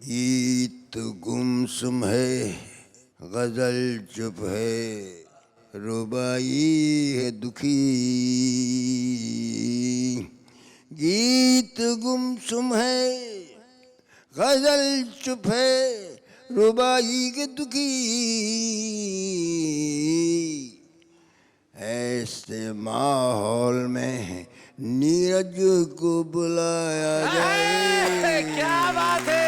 गीत गुमसुम है, गजल चुप है, रुबाई है दुखी। गीत गुमसुम है, गजल चुप है, रुबाई के दुखी। ऐसे माहौल में नीरज को बुलाया जाए। क्या बात है।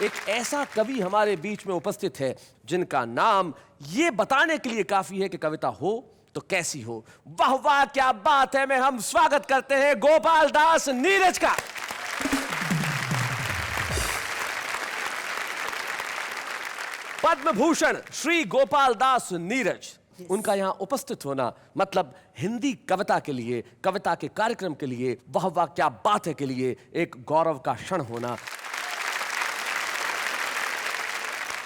एक ऐसा कवि हमारे बीच में उपस्थित है जिनका नाम ये बताने के लिए काफी है कि कविता हो तो कैसी हो। वाह वाह क्या बात है। मैं हम स्वागत करते हैं गोपाल दास नीरज का। पद्म भूषण श्री गोपाल दास नीरज, उनका यहां उपस्थित होना मतलब हिंदी कविता के लिए, कविता के कार्यक्रम के लिए, वाह वाह क्या बात है के लिए एक गौरव का क्षण होना।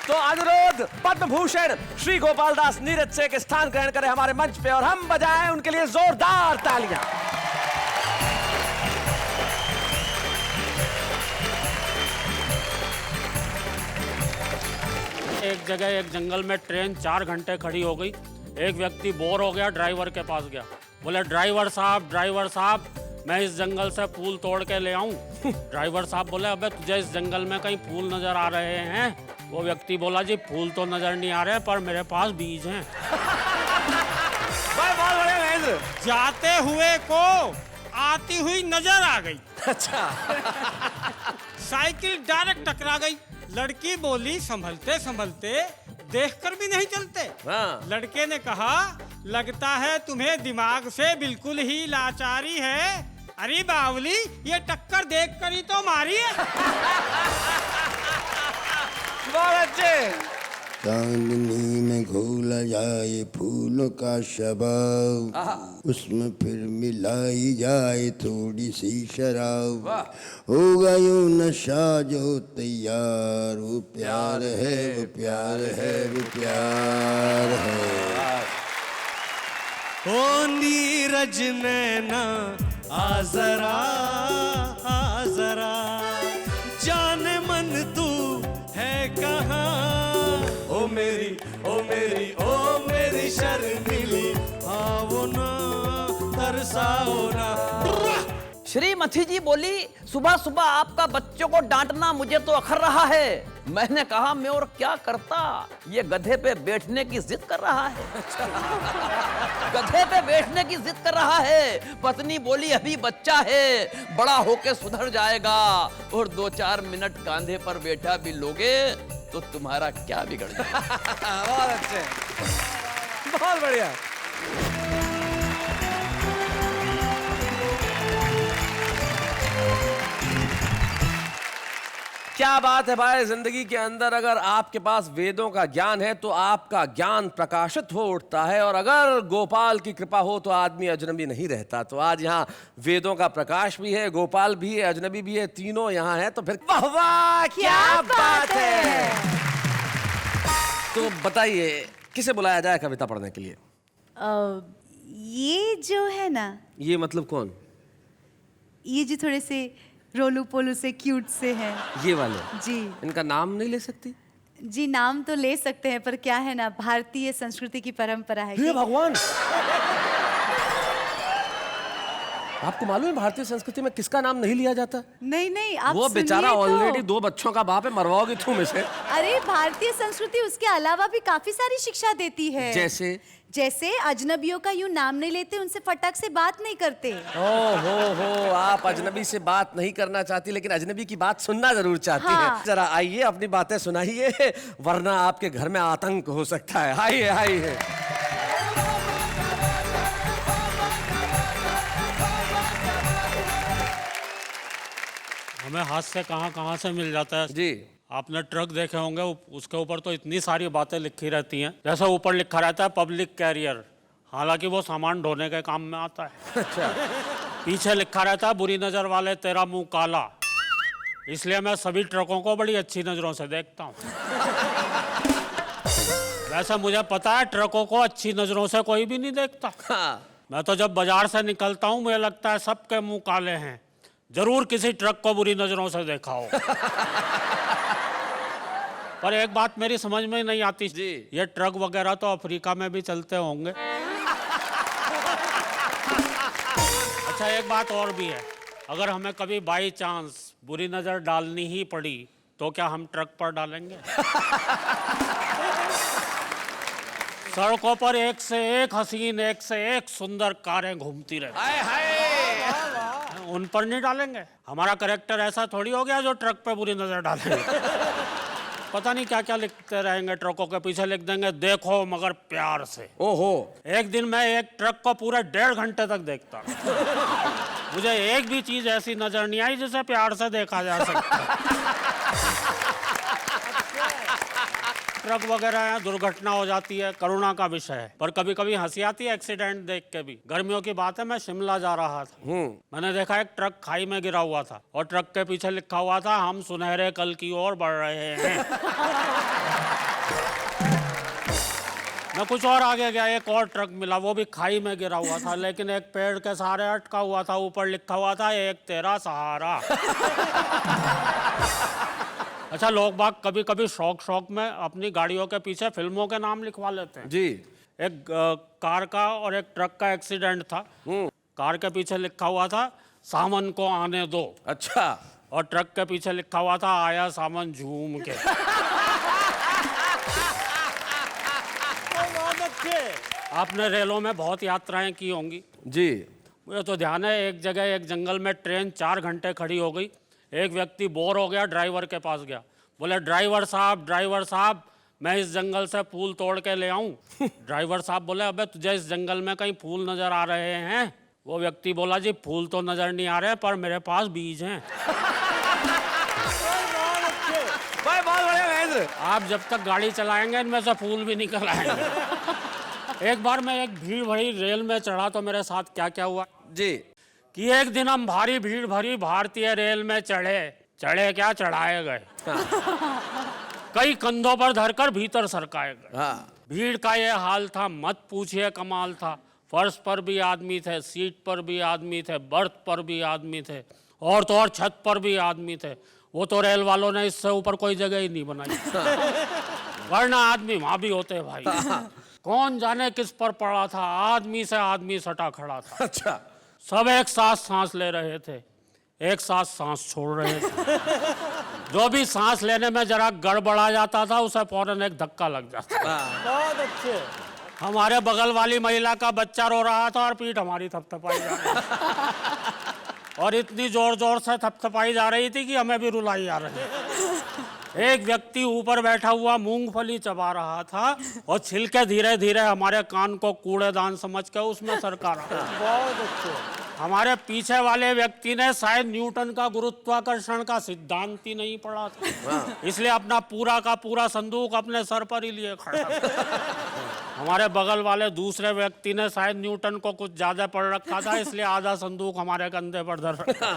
तो अनुरोध पद्म भूषण श्री गोपाल दास नीरज से एक स्थान ग्रहण करें हमारे मंच पे और हम बजाएं उनके लिए जोरदार तालियां। एक जगह एक जंगल में ट्रेन 4 घंटे खड़ी हो गई। एक व्यक्ति बोर हो गया, ड्राइवर के पास गया। बोले ड्राइवर साहब मैं इस जंगल से फूल तोड़ के ले आऊं। ड्राइवर साहब बोले अबे तुझे इस जंगल में कहीं फूल नजर आ रहे हैं? वो व्यक्ति बोला जी फूल तो नजर नहीं आ रहे पर मेरे पास बीज हैं। जाते हुए को आती हुई नजर आ गई। अच्छा। साइकिल डायरेक्ट टकरा गई। लड़की बोली संभलते संभलते देखकर भी नहीं चलते। हाँ। लड़के ने कहा लगता है तुम्हें दिमाग से बिल्कुल ही लाचारी है। अरे बावली ये टक्कर देखकर ही तो मारी है। बहुत अच्छे। चांदनी में घोला जाए फूलों का शबाब, उसमें फिर मिलाई जाए थोड़ी सी शराब, होगा यूं नशा जो तैयार। वो प्यार है, वो प्यार है, वो प्यार है। ओ नीरज नैना आ जरा जाने मन तू है कहाँ। ओ मेरी शर्मिली आओ ना तरसाओ ना। श्रीमती जी बोली सुबह सुबह आपका बच्चों को डांटना मुझे तो अखर रहा है। मैंने कहा मैं और क्या करता, ये गधे पे बैठने की जिद कर रहा है। गधे पे बैठने की जिद कर रहा है। पत्नी बोली अभी बच्चा है, बड़ा होके सुधर जाएगा और 2-4 मिनट कांधे पर बैठा भी लोगे तो तुम्हारा क्या बिगड़ जाएगा। बहुत अच्छे, बहुत बढ़िया। क्या बात है भाई। जिंदगी के अंदर अगर आपके पास वेदों का ज्ञान है तो आपका ज्ञान प्रकाशित हो उठता है, और अगर गोपाल की कृपा हो तो आदमी अजनबी नहीं रहता। तो आज यहाँ वेदों का प्रकाश भी है, गोपाल भी है, अजनबी भी है, तीनों यहाँ है। तो फिर वाह वाह क्या बात है। तो बताइए किसे बुलाया जाए कविता पढ़ने के लिए? ये जो है ना, ये मतलब कौन? ये जो थोड़े से रोलू पोलू से क्यूट से हैं। ये वाले जी। इनका नाम नहीं ले सकती? जी नाम तो ले सकते हैं पर क्या है ना, भारतीय संस्कृति की परंपरा है। हे भगवान, आपको मालूम है भारतीय संस्कृति में किसका नाम नहीं लिया जाता? नहीं आप वो बेचारा ऑलरेडी 2 बच्चों का बाप है, मरवाओगे तुम इसे। अरे भारतीय संस्कृति उसके अलावा भी काफी सारी शिक्षा देती है। जैसे अजनबियों का यूं नाम नहीं लेते, उनसे फटक से बात नहीं करते। हो आप अजनबी से बात नहीं करना चाहती लेकिन अजनबी की बात सुनना जरूर चाहती हाँ। है। जरा आइए अपनी बातें सुनाइए, वरना आपके घर में आतंक हो सकता है। आइए। हमें हाथ से कहाँ से मिल जाता है जी। आपने ट्रक देखे होंगे, उसके ऊपर तो इतनी सारी बातें लिखी रहती हैं। जैसे ऊपर लिखा रहता है पब्लिक कैरियर, हालांकि वो सामान ढोने के काम में आता है। अच्छा। पीछे लिखा रहता है बुरी नजर वाले तेरा मुंह काला, इसलिए मैं सभी ट्रकों को बड़ी अच्छी नजरों से देखता हूँ। वैसे मुझे पता है ट्रकों को अच्छी नजरों से कोई भी नहीं देखता। हाँ। मैं तो जब बाजार से निकलता हूँ मुझे लगता है सबके मुंह काले हैं, जरूर किसी ट्रक को बुरी नजरों से देखा हो। पर एक बात मेरी समझ में नहीं आती जी। ये ट्रक वगैरह तो अफ्रीका में भी चलते होंगे। अच्छा, एक बात और भी है, अगर हमें कभी बाई चांस बुरी नजर डालनी ही पड़ी तो क्या हम ट्रक पर डालेंगे? सड़कों पर एक से एक हसीन, एक से एक सुंदर कारें घूमती रहती, हाय हाय। उन पर नहीं डालेंगे। हमारा कैरेक्टर ऐसा थोड़ी हो गया जो ट्रक पे बुरी नजर डालेंगे। पता नहीं क्या क्या लिखते रहेंगे, ट्रकों के पीछे लिख देंगे देखो मगर प्यार से। ओहो। एक दिन मैं एक ट्रक को पूरे 1.5 घंटे तक देखता, मुझे एक भी चीज ऐसी नजर नहीं आई जिसे प्यार से देखा जा सकता। ट्रक वगैरह यहाँ दुर्घटना हो जाती है, करुणा का विषय है, पर कभी कभी हंसी आती है एक्सीडेंट देख के भी। गर्मियों की बात है, मैं शिमला जा रहा था, मैंने देखा एक ट्रक खाई में गिरा हुआ था और ट्रक के पीछे लिखा हुआ था हम सुनहरे कल की ओर बढ़ रहे हैं। मैं कुछ और आगे गया, एक और ट्रक मिला, वो भी खाई में गिरा हुआ था, लेकिन एक पेड़ के सहारे अटका हुआ था, ऊपर लिखा हुआ था एक तेरा सहारा। अच्छा, लोग बाग कभी कभी शौक में अपनी गाड़ियों के पीछे फिल्मों के नाम लिखवा लेते हैं। जी। एक कार का और एक ट्रक का एक्सीडेंट था। कार के पीछे लिखा हुआ था सावन को आने दो। अच्छा। और ट्रक के पीछे लिखा हुआ था आया सावन झूम के। आपने रेलों में बहुत यात्राएं की होंगी। जी। मुझे तो ध्यान है, एक जगह एक जंगल में ट्रेन 4 घंटे खड़ी हो गई। एक व्यक्ति बोर हो गया, ड्राइवर के पास गया, बोले ड्राइवर साहब मैं इस जंगल से फूल तोड़ के ले आऊं। ड्राइवर साहब बोले अबे तुझे इस जंगल में कहीं फूल नजर आ रहे हैं? वो व्यक्ति बोला जी फूल तो नजर नहीं आ रहे पर मेरे पास बीज हैं। भाई बहुत बढ़िया महेंद्र। आप जब तक गाड़ी चलाएंगे इनमें से फूल भी निकल आएंगे। एक बार मैं एक भीड़ भरी रेल में चढ़ा तो मेरे साथ क्या क्या हुआ जी। कि एक दिन हम भारी भीड़ भरी भारतीय रेल में चढ़े क्या चढ़ाए गए। कई कंधों पर धरकर भीतर सरकाए गए। हाँ। भीड़ का ये हाल था, मत पूछिए कमाल था। फर्श पर भी आदमी थे, सीट पर भी आदमी थे, बर्थ पर भी आदमी थे, और तो और छत पर भी आदमी थे। वो तो रेल वालों ने इससे ऊपर कोई जगह ही नहीं बनाई, वरना आदमी वहां भी होते भाई। कौन जाने किस पर पड़ा था, आदमी से आदमी सटा खड़ा था। अच्छा। सब एक साथ सांस ले रहे थे, एक साथ सांस छोड़ रहे थे। जो भी सांस लेने में जरा गड़बड़ा जाता था उसे फौरन एक धक्का लग जाता। बहुत अच्छे। हमारे बगल वाली महिला का बच्चा रो रहा था और पीठ हमारी थपथपाई जा रही थी। और इतनी जोर जोर से थपथपाई जा रही थी कि हमें भी रुलाई आ रही थी। एक व्यक्ति ऊपर बैठा हुआ मूंगफली चबा रहा था और छिलके धीरे धीरे हमारे कान को कूड़ेदान समझ के उसमें सरका रहा था। बहुत अच्छे। हमारे पीछे वाले व्यक्ति ने शायद न्यूटन का गुरुत्वाकर्षण का सिद्धांत ही नहीं पढ़ा था, इसलिए अपना पूरा का पूरा संदूक अपने सर पर ही लिए खड़ा था। हमारे बगल वाले दूसरे व्यक्ति ने शायद न्यूटन को कुछ ज्यादा पढ़ रखा था, इसलिए आधा संदूक हमारे कंधे पर धर रखा।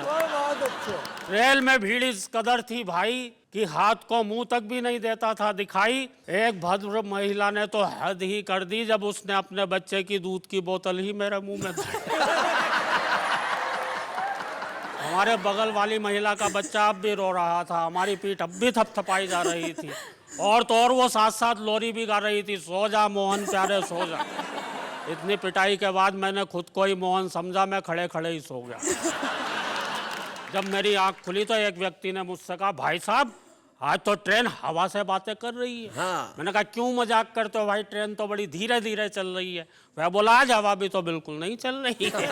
रेल में भीड़ इस कदर थी भाई कि हाथ को मुंह तक भी नहीं देता था दिखाई। एक भद्र महिला ने तो हद ही कर दी जब उसने अपने बच्चे की दूध की बोतल ही मेरे मुंह में हमारे बगल वाली महिला का बच्चा अब भी रो रहा था, हमारी पीठ अब भी थपथपाई जा रही थी, और तो और वो साथ साथ लोरी भी गा रही थी, सो जा मोहन प्यारे सो जा। इतनी पिटाई के बाद मैंने खुद को ही मोहन समझा, मैं खड़े खड़े ही सो गया। जब मेरी आंख खुली तो एक व्यक्ति ने मुझसे कहा भाई साहब आज तो ट्रेन हवा से बातें कर रही है। हाँ। मैंने कहा क्यों मजाक करते हो भाई, ट्रेन तो बड़ी धीरे धीरे चल रही है। वह बोला आज हवा भी तो बिल्कुल नहीं चल रही है।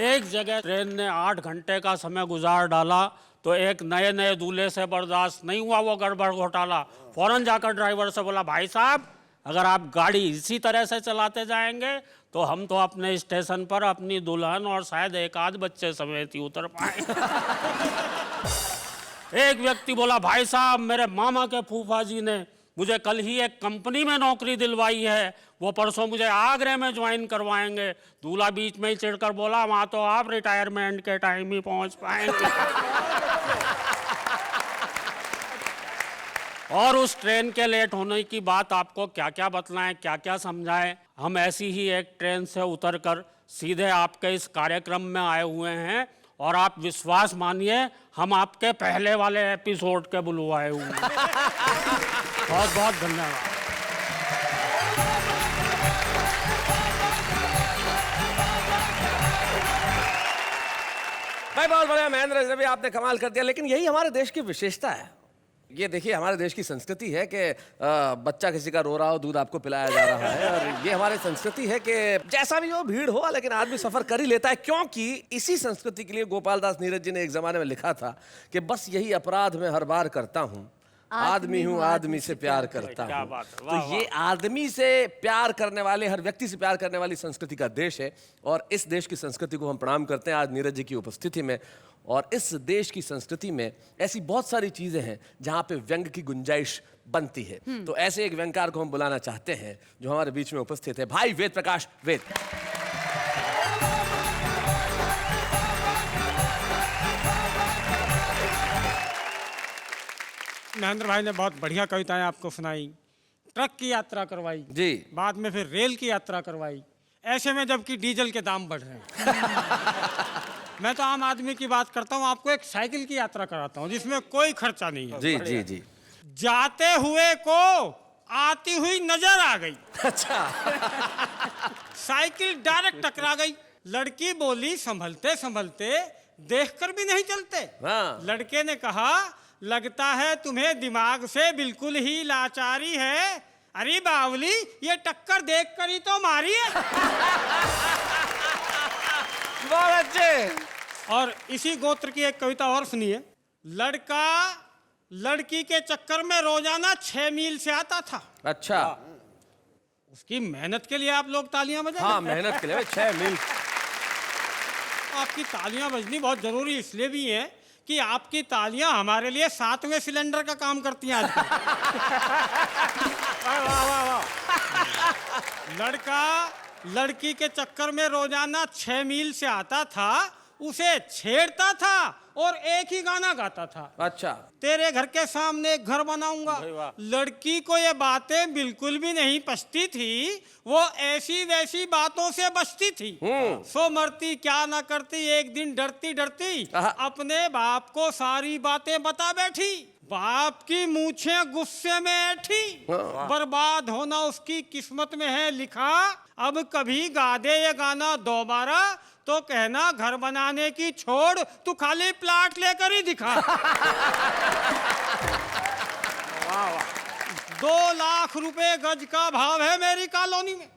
एक जगह ट्रेन ने 8 घंटे का समय गुजार डाला तो एक नए नए दूल्हे से बर्दाश्त नहीं हुआ वो गड़बड़ घोटाला। फौरन जाकर ड्राइवर से बोला भाई साहब अगर आप गाड़ी इसी तरह से चलाते जाएंगे तो हम तो अपने स्टेशन पर अपनी दुल्हन और शायद एक आध बच्चे समेत ही उतर पाएंगे। एक व्यक्ति बोला भाई साहब मेरे मामा के फूफा जी ने मुझे कल ही एक कंपनी में नौकरी दिलवाई है, वो परसों मुझे आगरे में ज्वाइन करवाएंगे। दूल्हा बीच में ही चिढ़कर बोला वहां तो आप रिटायरमेंट के टाइम ही पहुंच पाएंगे। और उस ट्रेन के लेट होने की बात आपको क्या क्या बतलाएं, क्या क्या समझाएं। हम ऐसी ही एक ट्रेन से उतरकर सीधे आपके इस कार्यक्रम में आए हुए हैं और आप विश्वास मानिए हम आपके पहले वाले एपिसोड के बुलवाए हुए हैं। बहुत बहुत धन्यवाद। भाई बहुत बढ़िया महेंद्र अजनबी, आपने कमाल कर दिया। लेकिन यही हमारे देश की विशेषता है। ये देखिए हमारे देश की संस्कृति है कि बच्चा किसी का रो रहा हो दूध आपको पिलाया जा रहा है, और ये हमारी संस्कृति है कि जैसा भी हो भीड़ हो लेकिन आदमी सफर कर ही लेता है, क्योंकि इसी संस्कृति के लिए गोपाल दास नीरज जी ने एक जमाने में लिखा था कि बस यही अपराध मैं हर बार करता हूँ, आदमी हूँ आदमी से प्यार करता क्या हूँ। बात है, तो वाह, ये आदमी से प्यार करने वाले, हर व्यक्ति से प्यार करने वाली संस्कृति का देश है, और इस देश की संस्कृति को हम प्रणाम करते हैं आज नीरज जी की उपस्थिति में। और इस देश की संस्कृति में ऐसी बहुत सारी चीजें हैं जहां पे व्यंग की गुंजाइश बनती है। तो ऐसे एक व्यंगकार को हम बुलाना चाहते हैं जो हमारे बीच में उपस्थित है, भाई वेद प्रकाश वेद। महेंद्र भाई ने बहुत बढ़िया कविताएं आपको सुनाई, ट्रक की यात्रा करवाई जी। बाद में फिर रेल की यात्रा करवाई, ऐसे में जबकि डीजल के दाम बढ़ रहे हैं। मैं तो आम आदमी की बात करता हूँ, आपको एक साइकिल की यात्रा कराता हूँ जिसमें कोई खर्चा नहीं है। जी जी जी। जाते हुए को आती हुई नजर आ गई। अच्छा। साइकिल डायरेक्ट टकरा गई। लड़की बोली संभलते संभलते देखकर भी नहीं चलते। हाँ। लड़के ने कहा लगता है तुम्हें दिमाग से बिल्कुल ही लाचारी है। अरे बावली ये टक्कर देखकर ही तो मारी है। बहुत अच्छे। और इसी गोत्र की एक कविता और सुनिए। लड़का लड़की के चक्कर में रोजाना 6 मील से आता था। अच्छा। उसकी मेहनत के लिए आप लोग तालियां बजाएं। हाँ मेहनत के लिए 6 मील। आपकी तालियां बजनी बहुत जरूरी इसलिए भी है कि आपकी तालियां हमारे लिए 7वें सिलेंडर का काम करती हैं आजकल। वाह वाह वाह वाह। लड़का लड़की के चक्कर में रोजाना 6 मील से आता था, उसे छेड़ता था और एक ही गाना गाता था। अच्छा। तेरे घर के सामने एक घर बनाऊंगा। लड़की को ये बातें बिल्कुल भी नहीं पछती थी, वो ऐसी वैसी बातों से बचती थी। सो मरती क्या ना करती, एक दिन डरती डरती अपने बाप को सारी बातें बता बैठी। बाप की मूछें गुस्से में ऐठी, बर्बाद होना उसकी किस्मत में है लिखा। अब कभी गा दे ये गाना दोबारा तो कहना घर बनाने की छोड़ तू खाली प्लाट लेकर ही दिखा। 2 लाख रुपए गज का भाव है मेरी कॉलोनी में।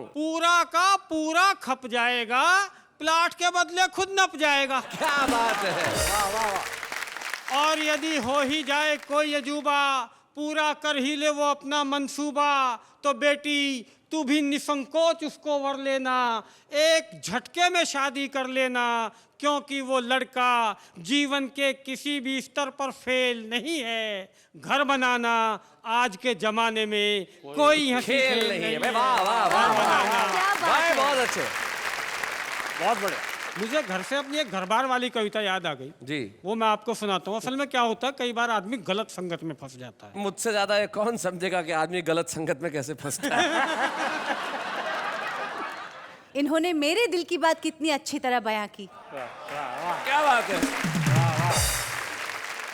पूरा का पूरा खप जाएगा, प्लाट के बदले खुद नप जाएगा। क्या बात है। वाह वाह वाह। और यदि हो ही जाए कोई अजूबा, पूरा कर ही ले वो अपना मंसूबा, तो बेटी तू भी निसंकोच उसको वर लेना, एक झटके में शादी कर लेना, क्योंकि वो लड़का जीवन के किसी भी स्तर पर फेल नहीं है। घर बनाना आज के जमाने में कोई हंसी खेल नहीं है। वाह वाह वाह। भाई बहुत अच्छे। बहुत बढ़िया। मुझे घर से अपनी एक घरबार वाली कविता याद आ गई जी। वो मैं आपको सुनाता हूँ। असल में क्या होता है, कई बार आदमी गलत संगत में फंस जाता है। मुझसे ज्यादा ये कौन समझेगा कि आदमी गलत संगत में कैसे फंसता है। इन्होंने मेरे दिल की बात कितनी अच्छी तरह बयां की। क्या बात है।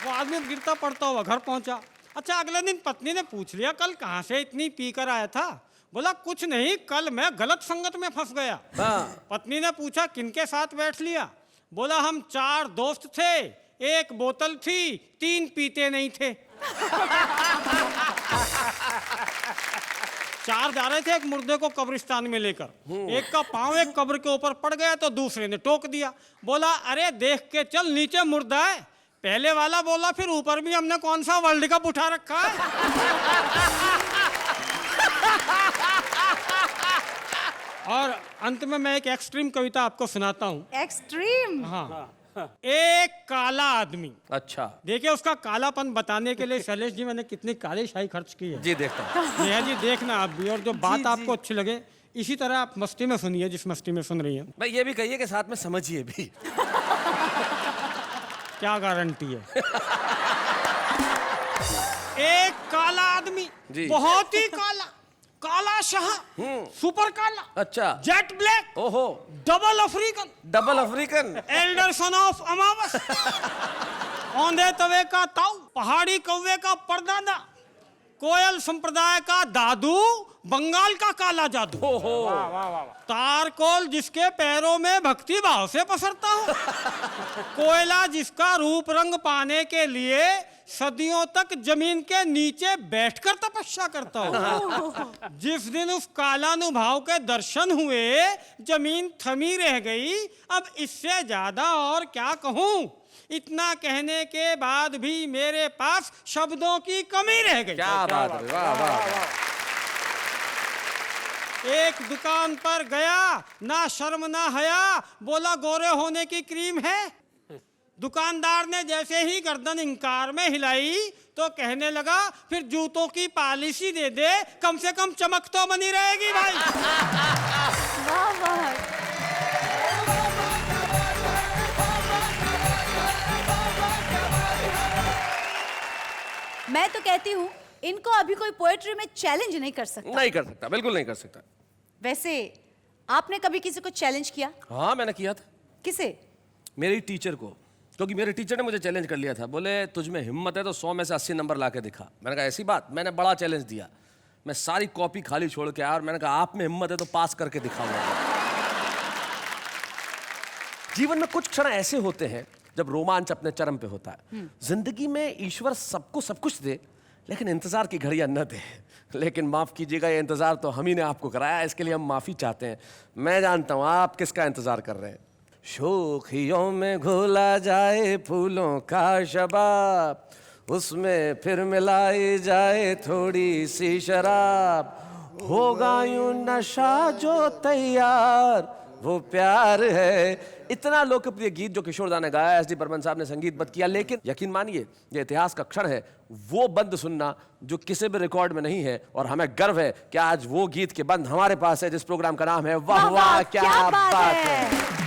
वो आदमी गिरता पड़ता हुआ घर पहुंचा। अच्छा अगले दिन पत्नी ने पूछ लिया कल कहाँ से इतनी पी कर आया था? बोला कुछ नहीं, कल मैं गलत संगत में फंस गया। हाँ। पत्नी ने पूछा किनके साथ बैठ लिया? बोला हम 4 दोस्त थे, 1 बोतल थी, 3 पीते नहीं थे। 4 जा रहे थे एक मुर्दे को कब्रिस्तान में लेकर। एक का पांव एक कब्र के ऊपर पड़ गया तो दूसरे ने टोक दिया। बोला अरे देख के चल, नीचे मुर्दा है। पहले वाला बोला फिर ऊपर भी हमने कौन सा वर्ल्ड कप उठा रखा है। और अंत में मैं एक एक्सट्रीम कविता आपको सुनाता हूँ। एक्सट्रीम। हाँ। एक काला आदमी। अच्छा। देखिए उसका कालापन बताने के लिए शैलेश जी मैंने कितनी काली शाही खर्च की है। जी देखता हूँ। नेहा जी देखना आप भी, और जो बात आपको अच्छी लगे इसी तरह आप मस्ती में सुनिए जिस मस्ती में सुन रही हैं। भाई ये भी कहिए कि साथ में समझिए भी। क्या गारंटी है। एक काला आदमी, जी। बहुत ही काला, काला शाह, सुपर काला, अच्छा, जेट ब्लैक, ओहो, double African, double African, elder son of अमावस, औंधे तवे का ताऊ, पहाड़ी कौवे का परदादा, कोयल संप्रदाय का दादू, बंगाल का काला जादू, तारकोल जिसके पैरों में भक्ति भाव से पसरता हो, कोयला जिसका रूप रंग पाने के लिए सदियों तक जमीन के नीचे बैठकर तपस्या करता हो, जिस दिन उस कालानुभाव के दर्शन हुए जमीन थमी रह गई। अब इससे ज्यादा और क्या कहूं, इतना कहने के बाद भी मेरे पास शब्दों की कमी रह गई। क्या बात है, वाह वाह। एक दुकान पर गया, ना शर्म ना हया, बोला गोरे होने की क्रीम है। दुकानदार ने जैसे ही गर्दन इंकार में हिलाई तो कहने लगा फिर जूतों की पॉलिसी दे दे, कम से कम चमक तो बनी रहेगी भाई। वाह वाह। मैं तो कहती हूँ इनको अभी कोई पोएट्री में चैलेंज नहीं कर सकता। नहीं कर सकता, बिल्कुल नहीं कर सकता। वैसे आपने कभी किसी को चैलेंज किया? हाँ, मैंने किया था। किसे? मेरी टीचर को, क्योंकि मेरे टीचर ने मुझे चैलेंज कर लिया था। बोले तुझ में हिम्मत है तो 100 में से 80 नंबर ला के दिखा। मैंने कहा ऐसी बात? मैंने बड़ा चैलेंज दिया, मैं सारी कॉपी खाली छोड़ के आया और मैंने कहा आप में हिम्मत है तो पास करके दिखाऊंगा। जीवन में कुछ क्षण ऐसे होते हैं जब रोमांच अपने चरम पे होता है। जिंदगी में ईश्वर सबको सब कुछ दे, लेकिन इंतजार की घड़ियां न दे। लेकिन माफ कीजिएगा, ये इंतजार तो हम ही ने आपको कराया, इसके लिए हम माफी चाहते हैं। मैं जानता हूं आप किसका इंतजार कर रहे हैं। शोखियों में घोला जाए फूलों का शबाब, उसमें फिर मिलाई जाए थोड़ी सी शराब, होगा यूं नशा जो तैयार वो प्यार है। इतना लोकप्रिय गीत जो किशोर दा ने गाया, एस डी बर्मन साहब ने संगीतबद्ध किया। लेकिन यकीन मानिए ये इतिहास का क्षण है, वो बंद सुनना जो किसी भी रिकॉर्ड में नहीं है। और हमें गर्व है कि आज वो गीत के बंद हमारे पास है, जिस प्रोग्राम का नाम है वाह वाह क्या बात है।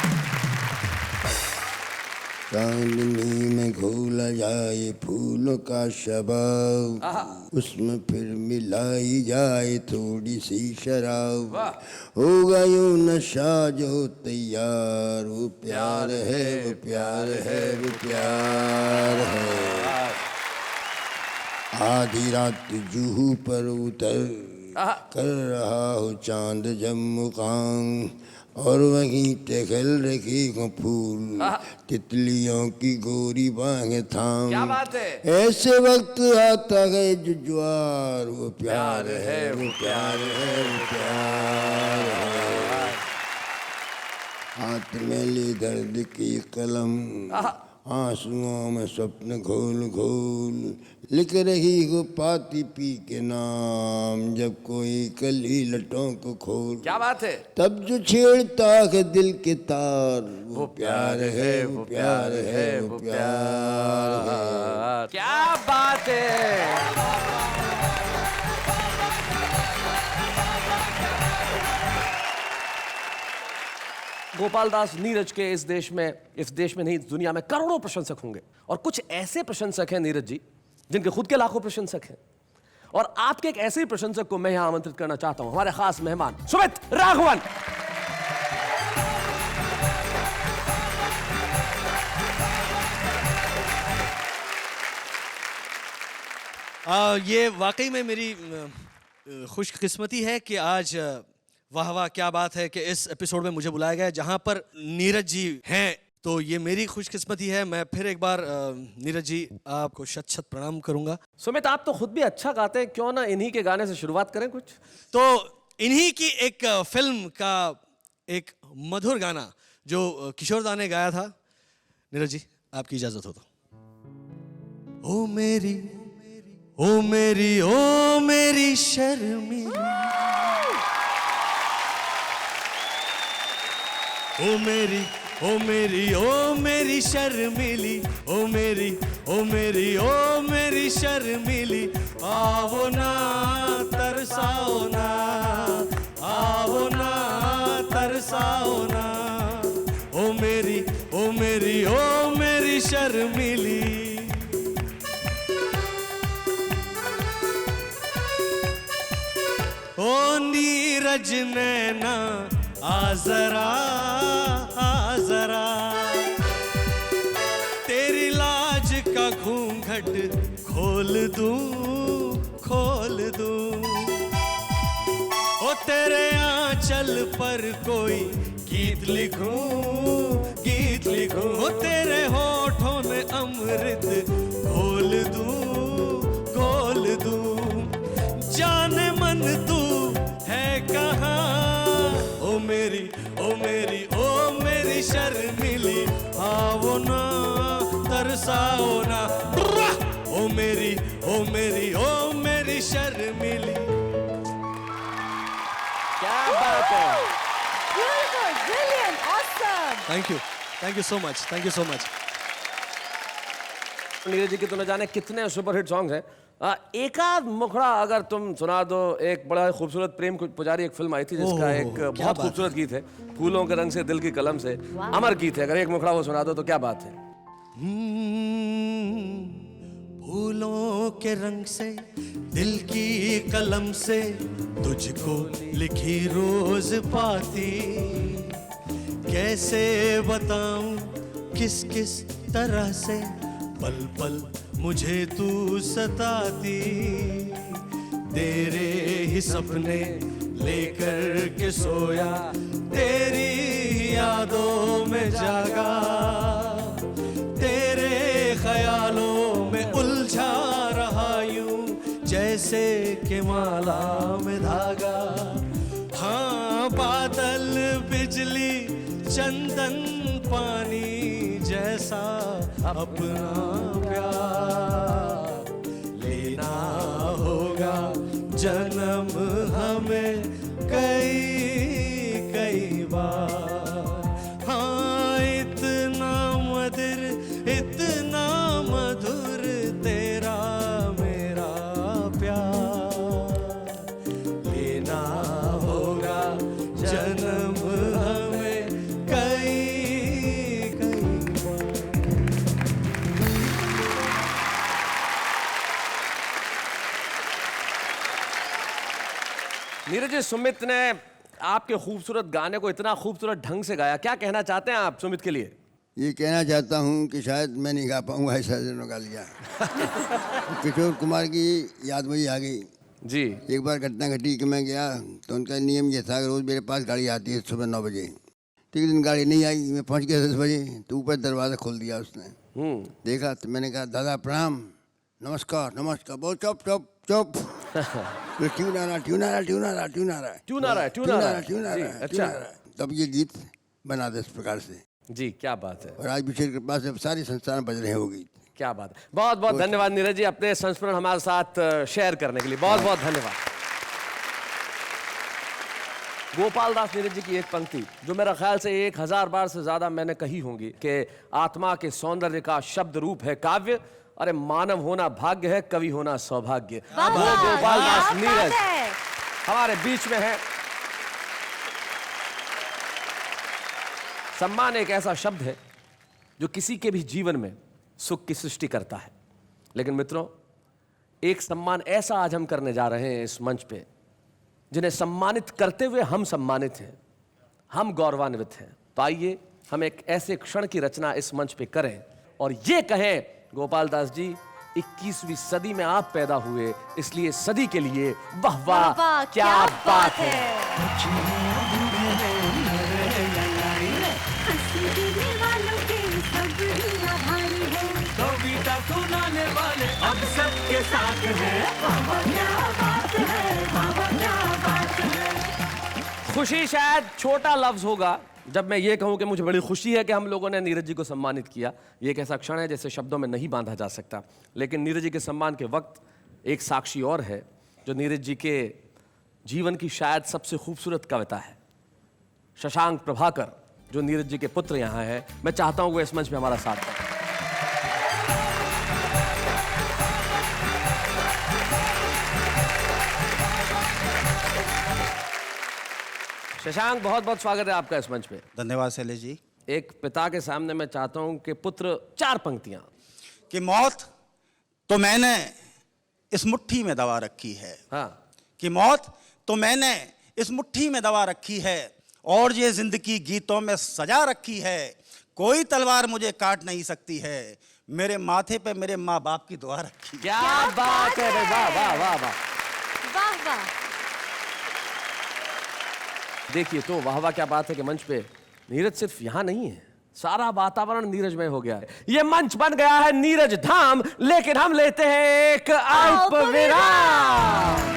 चांदनी में घोला जाए फूलों का शबाब, उसमें फिर मिलाई जाए थोड़ी सी शराब, होगा यूं नशा जो तैयार वो प्यार है, वो प्यार है, वो प्यार है। आधी रात जूहू पर उतर कर रहा हो चांद जम्मुकान, और वहीं टहल रखी को फूल तितलियों की गोरी बाहें थाम। क्या बात है? ऐसे वक्त आता है जो ज्वार, वो प्यार है, वो प्यार है, वो प्यार है। हाथ में ले दर्द की कलम, आंसुओं में स्वप्न घोल घोल, लिख रही हो पाती पी के नाम, जब कोई कली लटों को खोल। क्या बात है? तब जो छेड़ता है दिल के तार, वो प्यार है, वो प्यार है, वो प्यार है। क्या बात है? गोपाल दास नीरज के इस देश में नहीं दुनिया में करोड़ों प्रशंसक होंगे, और कुछ ऐसे प्रशंसक हैं नीरज जी जिनके खुद के लाखों प्रशंसक हैं। और आपके एक ऐसे ही प्रशंसक को मैं यहां आमंत्रित करना चाहता हूं, हमारे खास मेहमान सुमित राघवन। ये वाकई में मेरी खुशकिस्मती है कि आज वाह वाह क्या बात है कि इस एपिसोड में मुझे बुलाया गया, जहां पर नीरज जी हैं। तो ये मेरी खुशकिस्मती है। मैं फिर एक बार नीरज जी आपको शत शत प्रणाम करूंगा। सुमित, आप तो खुद भी अच्छा गाते हैं, क्यों ना इन्हीं के गाने से शुरुआत करें कुछ? तो इन्हीं की एक फिल्म का एक मधुर गाना जो किशोर दा ने गाया था, नीरज जी आपकी इजाजत हो तो। ओ मेरी ओ मेरी ओ मेरी शर्मिली, ओ मेरी ओ मेरी ओ मेरी शर्मिली, ओ मेरी ओ मेरी ओ मेरी शर्मिली, आओ ना तरसाओ ना, आओ ना तरसाओ ना, ओ मेरी ओ मेरी ओ मेरी शर्मिली। ओ नीरज नैना आ जरा तेरी लाज का घूंघट खोल दूं ओ तेरे आंचल पर कोई गीत लिखूं ओ तेरे होठों में अमृत घोल दूं जाने मन तू है कहाँ ओ मेरी शर्मिली आओ ना तरसाओ ना ओ मेरी शर्मिली। क्या बात है। Beautiful, brilliant, awesome. Thank you so much. Neeraj ji की तो न जाने कितने सुपरहिट सॉन्ग्स हैं। एक आध मुखड़ा अगर तुम सुना दो। एक बड़ा खूबसूरत प्रेम पुजारी एक फिल्म आई थी जिसका एक बहुत खूबसूरत गीत है, फूलों के रंग से दिल की कलम से, अमर गीत है। अगर एक मुखड़ा वो सुना दो तो क्या बात है। फूलों के रंग से दिल की कलम से तुझको लिखी रोज पाती, कैसे बताऊं किस तरह से पल पल मुझे तू सताती। तेरे ही सपने लेकर के सोया, तेरी यादों में जागा, तेरे ख्यालों में उलझा रहा यूं जैसे कि माला में धागा। हाँ बादल बिजली चंदन पानी जैसा अपना प्यार लेना होगा जन्म हमें कई बार। हाँ इतना मधुर तेरा मेरा प्यार लेना होगा जन्म हमें कई बार। नीरज जी, सुमित ने आपके खूबसूरत गाने को इतना खूबसूरत ढंग से गाया, क्या कहना चाहते हैं आप सुमित के लिए? ये कहना चाहता हूँ कि शायद मैं नहीं गा पाऊँगा ऐसा दिनों गा लिया। किशोर कुमार की याद मुझे आ गई जी। एक बार घटना घटी कि मैं गया तो उनका नियम ये था कि रोज़ मेरे पास गाड़ी आती है सुबह 9 बजे। तो एक दिन गाड़ी नहीं आई, मैं पहुँच गया 10 बजे। तो ऊपर दरवाज़ा खोल दिया उसने, देखा तो मैंने कहा दादा प्रणाम, नमस्कार। बहुत चुप ट्यून आ रहा। अच्छा, तब ये गीत बना दे इस प्रकार से। जी क्या बात है। और आज विशेष कृपा से सारी संस्थान बज रहे हैं वो गीत। क्या बात है। बहुत बहुत धन्यवाद नीरज जी अपने संस्मरण हमारे साथ शेयर करने के लिए। बहुत बहुत धन्यवाद। गोपाल दास नीरज जी की एक पंक्ति जो मेरा ख्याल से 1000 बार से ज्यादा मैंने कही होंगी कि आत्मा के सौंदर्य का शब्द रूप है काव्य, अरे मानव होना भाग्य है, कवि होना सौभाग्य। वो गोपाल दास नीरज हमारे बीच में है। सम्मान एक ऐसा शब्द है जो किसी के भी जीवन में सुख की सृष्टि करता है। लेकिन मित्रों, एक सम्मान ऐसा आज हम करने जा रहे हैं इस मंच पे, जिन्हें सम्मानित करते हुए हम सम्मानित हैं, हम गौरवान्वित हैं। तो आइए हम एक ऐसे क्षण की रचना इस मंच पे करें और ये कहें, गोपाल दास जी 21वीं सदी में आप पैदा हुए, इसलिए सदी के लिए वाह वाह क्या बात है। कविता सुनाने वाले अब सबके साथ हैं। खुशी शायद छोटा लफ्ज होगा जब मैं ये कहूं कि मुझे बड़ी खुशी है कि हम लोगों ने नीरज जी को सम्मानित किया। ये एक ऐसा क्षण है जैसे शब्दों में नहीं बांधा जा सकता। लेकिन नीरज जी के सम्मान के वक्त एक साक्षी और है जो नीरज जी के जीवन की शायद सबसे खूबसूरत कविता है। शशांक प्रभाकर जो नीरज जी के पुत्र यहाँ हैं, मैं चाहता हूं वो इस मंच पे हमारा साथ दें। शशांक, बहुत बहुत स्वागत है आपका इस मंच पे। धन्यवाद शैलेश जी। एक पिता के सामने मैं चाहता हूं कि पुत्र 4 पंक्तियां। कि मौत तो मैंने इस मुट्ठी में दबा रखी है। हाँ। कि मौत तो मैंने इस मुट्ठी में दबा रखी है और ये जिंदगी गीतों में सजा रखी है। कोई तलवार मुझे काट नहीं सकती है, मेरे माथे पे मेरे माँ बाप की दुआ रखी है। क्या बात है भाई, वाह वाह वाह वाह। वाह वाह। देखिए तो वाह वाह क्या बात है कि मंच पे नीरज सिर्फ यहाँ नहीं है, सारा वातावरण नीरजमय हो गया है। ये मंच बन गया है नीरज धाम, लेकिन हम लेते हैं एक अल्प विराम।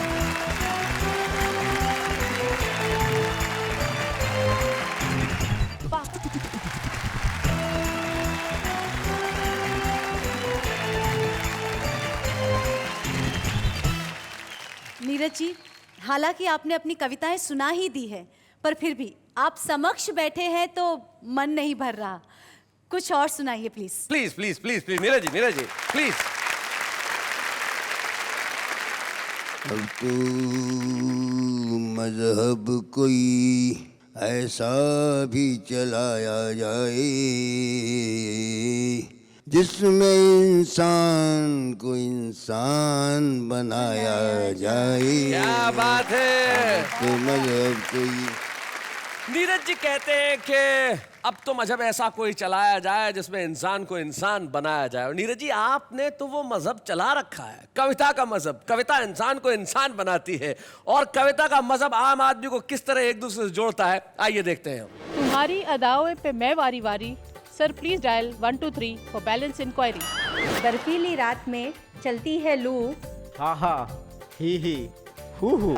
नीरज जी, हालांकि आपने अपनी कविताएं सुना ही दी है, पर फिर भी आप समक्ष बैठे हैं तो मन नहीं भर रहा। कुछ और सुनाइए please. Please please please please Neeraj ji please. अब तो मजहब कोई ऐसा भी चलाया जाए जिसमें इंसान को इंसान बनाया जाए। क्या बात है। तो मजहब कोई, नीरज जी कहते हैं कि अब तो मजहब ऐसा कोई चलाया जाए जिसमें इंसान को इंसान बनाया जाए। और नीरज जी आपने तो वो मजहब चला रखा है, कविता का मजहब। कविता इंसान को इंसान बनाती है और कविता का मजहब आम आदमी को किस तरह एक दूसरे से जोड़ता है, आइए देखते हैं। तुम्हारी अदाओं पे मैं वारी वारी, sir please dial 123 for balance enquiry. बर्फीली रात में चलती है लू, हा हा ही हू हू।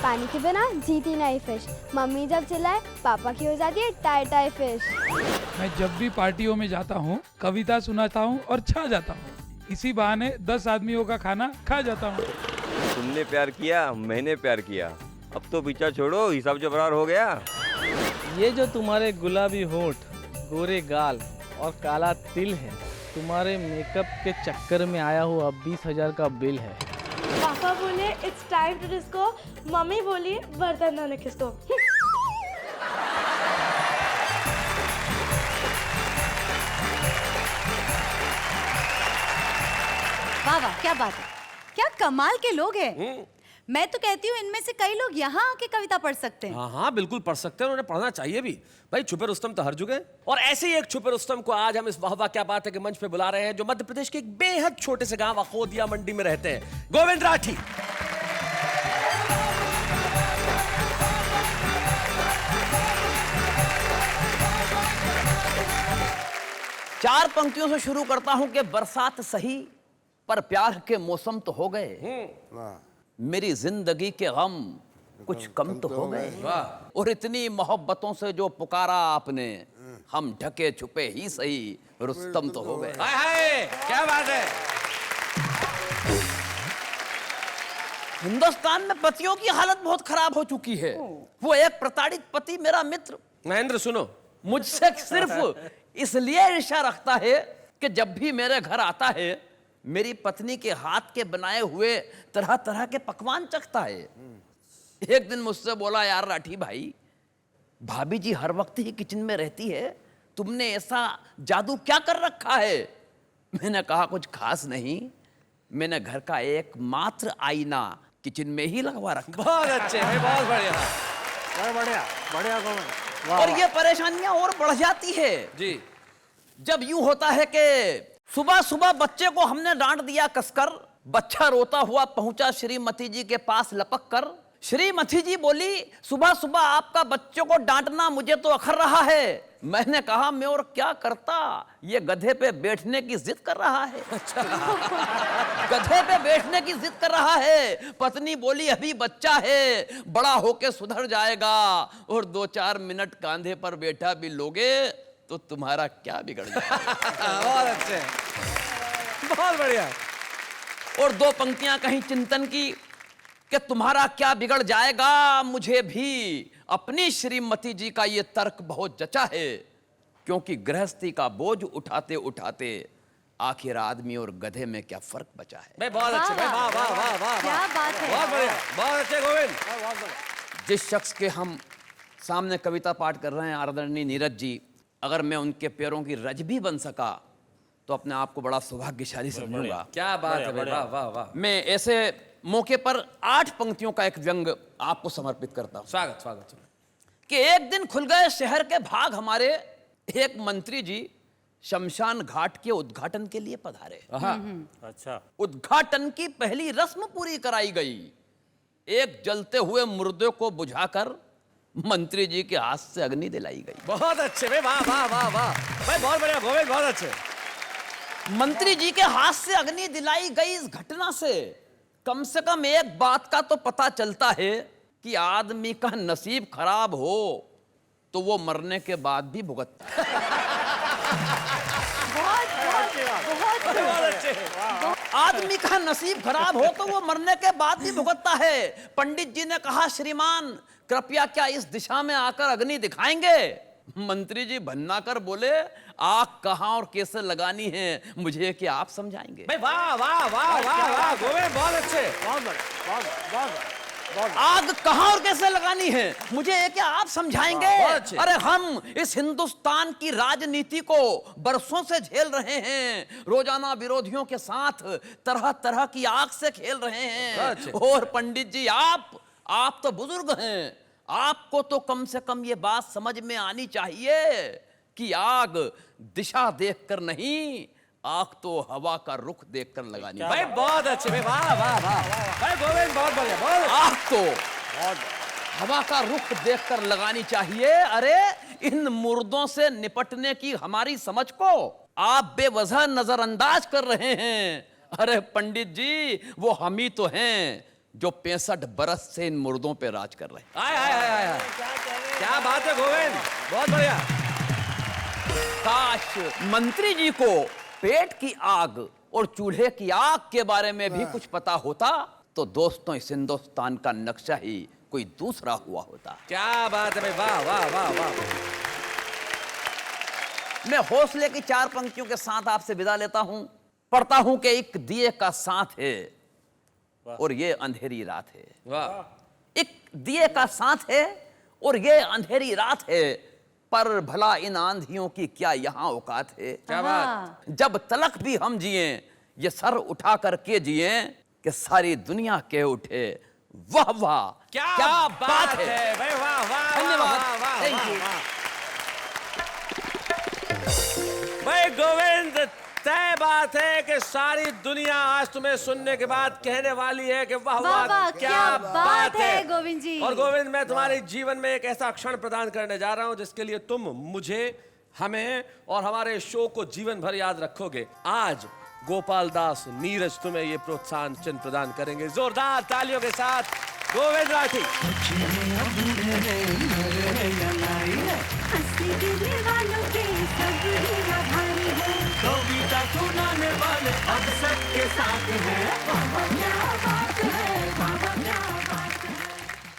पानी के बिना जीती नहीं फिश, मम्मी जब चिल्लाए पापा की हो जाती है टाई टाई फिश। मैं जब भी पार्टियों में जाता हूँ कविता सुनाता हूँ और छा जाता हूँ। इसी बहाने 10 आदमियों का खाना खा जाता हूँ। तुमने प्यार किया, मैंने प्यार किया, अब तो पीछा छोड़ो, हिसाब जो बराबर हो गया। ये जो तुम्हारे गुलाबी होंठ, गोरे गाल और काला तिल है, तुम्हारे मेकअप के चक्कर में आया हुआ 20,000 का बिल है। पापा बोले इट्स टाइम टू डिस्को, मम्मी बोली बर्तन धोने किसको। वाह वाह क्या बात है, क्या कमाल के लोग हैं। मैं तो कहती हूँ इनमें से कई लोग यहाँ आके कविता पढ़ सकते हैं। हाँ हाँ बिल्कुल पढ़ सकते हैं, उन्हें पढ़ना चाहिए भी। भाई छुपे रुस्तम तो हर जगह। और ऐसे ही एक छुपे रुस्तम को आज हम इस वाह वाह क्या बात है के मंच पे बुला रहे हैं, जो मध्य प्रदेश के एक बेहद छोटे से गांव अखोदिया मंडी में रहते हैं, गोविंद राठी। चार पंक्तियों से शुरू करता हूं कि बरसात सही पर प्यार के मौसम तो हो गए, मेरी जिंदगी के गम कुछ कम तो हो गए, और इतनी मोहब्बतों से जो पुकारा आपने, हम ढके छुपे ही सही रुस्तम तो हो गए। हाय हाय क्या बात है। हिंदुस्तान में पतियों की हालत बहुत खराब हो चुकी है। वो एक प्रताड़ित पति मेरा मित्र महेंद्र सुनो, मुझसे सिर्फ इसलिए ईर्ष्या रखता है कि जब भी मेरे घर आता है मेरी पत्नी के हाथ के बनाए हुए तरह तरह के पकवान चखता है। एक दिन मुझसे बोला, यार राठी भाई, भाभी जी हर वक्त ही किचन में रहती है, तुमने ऐसा जादू क्या कर रखा है? मैंने कहा कुछ खास नहीं, मैंने घर का एकमात्र आईना किचन में ही लगवा रखा। बहुत अच्छे, बहुत बढ़िया, बढ़िया बढ़िया गोविंद। और ये परेशानियां और बढ़ जाती है जी जब यूं होता है कि सुबह सुबह बच्चे को हमने डांट दिया कसकर, बच्चा रोता हुआ पहुंचा श्रीमती जी के पास लपक कर। श्रीमती जी बोली, सुबह सुबह आपका बच्चों को डांटना मुझे तो अखर रहा है। मैंने कहा मैं और क्या करता, ये गधे पे बैठने की जिद कर रहा है। गधे पे बैठने की जिद कर रहा है। पत्नी बोली, अभी बच्चा है, बड़ा होके सुधर जाएगा, और 2-4 मिनट कांधे पर बैठा भी लोगे तो तुम्हारा क्या बिगड़ जाएगा। बहुत अच्छे, बहुत बढ़िया। और 2 पंक्तियां कहीं चिंतन की कि तुम्हारा क्या बिगड़ जाएगा, मुझे भी अपनी श्रीमती जी का ये तर्क बहुत जचा है, क्योंकि गृहस्थी का बोझ उठाते उठाते आखिर आदमी और गधे में क्या फर्क बचा है। भाई बहुत अच्छे, भाई वाह वाह वाह वाह, क्या बात है, बहुत बढ़िया, बहुत अच्छे गोविंद। जिस शख्स के हम सामने कविता पाठ कर रहे हैं, आदरणीय नीरज जी, अगर मैं उनके पैरों की रज भी बन सका तो अपने आप को बड़ा सौभाग्यशाली समझूंगा। क्या बात है, वाह वाह वाह। मैं ऐसे मौके पर 8 पंक्तियों का एक व्यंग आपको समर्पित करता हूं। स्वागत स्वागत। कि एक दिन खुल गए शहर के भाग हमारे, एक मंत्री जी शमशान घाट के उद्घाटन के लिए पधारे। अच्छा। उद्घाटन की पहली रस्म पूरी कराई गई। एक जलते हुए मुर्दे को बुझाकर मंत्री जी के हाथ से अग्नि दिलाई गई। बहुत अच्छे भाई, वाह वाह वाह वाह भाई, बहुत बढ़िया गोविंद, बहुत अच्छे। मंत्री जी के हाथ से अग्नि दिलाई गई। इस घटना से कम एक बात का तो पता चलता है कि आदमी का नसीब खराब हो तो वो मरने के बाद भी भुगतता है। आदमी का नसीब खराब हो तो वो मरने के बाद भी भुगतता है। पंडित जी ने कहा, श्रीमान कृपया क्या इस दिशा में आकर अग्नि दिखाएंगे? मंत्री जी भन्ना कर बोले, आग कहां और कैसे लगानी है मुझे क्या आप समझाएंगे? भाई वाह वाह वाह वाह वाह गोविंद, बहुत अच्छे। आग कहां और कैसे लगानी है मुझे ये क्या आप समझाएंगे? अरे हम इस हिंदुस्तान की राजनीति को बरसों से झेल रहे हैं, रोजाना विरोधियों के साथ तरह तरह की आग से खेल रहे हैं। और पंडित जी आप तो बुजुर्ग हैं, आपको तो कम से कम ये बात समझ में आनी चाहिए कि आग दिशा देखकर नहीं, आग तो हवा का रुख देखकर लगानी। भाई बहुत अच्छे भाई, वाह वाह वाह भाई गोविंद, बहुत बढ़िया, बहुत। आग तो हवा का रुख देखकर लगानी चाहिए। अरे इन मुर्दों से निपटने की हमारी समझ को आप बेवजह नजरअंदाज कर रहे हैं। अरे पंडित जी, वो हम ही तो हैं जो 65 बरस से इन मुर्दों पे राज कर रहे हैं। आय आय आय आय, क्या बात है गोविंद, बहुत बढ़िया। काश मंत्री जी को पेट की आग और चूल्हे की आग के बारे में भी कुछ पता होता तो दोस्तों इस हिंदुस्तान का नक्शा ही कोई दूसरा हुआ होता। क्या बात है भाई, वाह वाह वाह वाह। मैं हौसले की 4 पंक्तियों के साथ आपसे विदा लेता हूं। पढ़ता हूं कि एक दिए का साथ है और ये अंधेरी रात है। वाह। एक दिए का साथ है और ये अंधेरी रात है, पर भला इन आंधियों की क्या यहाँ औकात है? क्या बात। जब तलक भी हम जिए ये सर उठा करके जिए कि सारी दुनिया के उठे वाह वाह, क्या बात है भाई, वाह वाह। धन्यवाद, थैंक यू। भाई गोविंद, तय बात है कि सारी दुनिया आज तुम्हें सुनने के बाद कहने वाली है कि वाह वाह, क्या बात है गोविंद जी। और गोविंद, मैं तुम्हारे जीवन में एक ऐसा क्षण प्रदान करने जा रहा हूं जिसके लिए तुम मुझे, हमें और हमारे शो को जीवन भर याद रखोगे। आज गोपाल दास नीरज तुम्हें ये प्रोत्साहन चिन्ह प्रदान करेंगे। जोरदार तालियों के साथ गोविंद राठी। कविता सुनाने वाले अब सबके साथ हैं।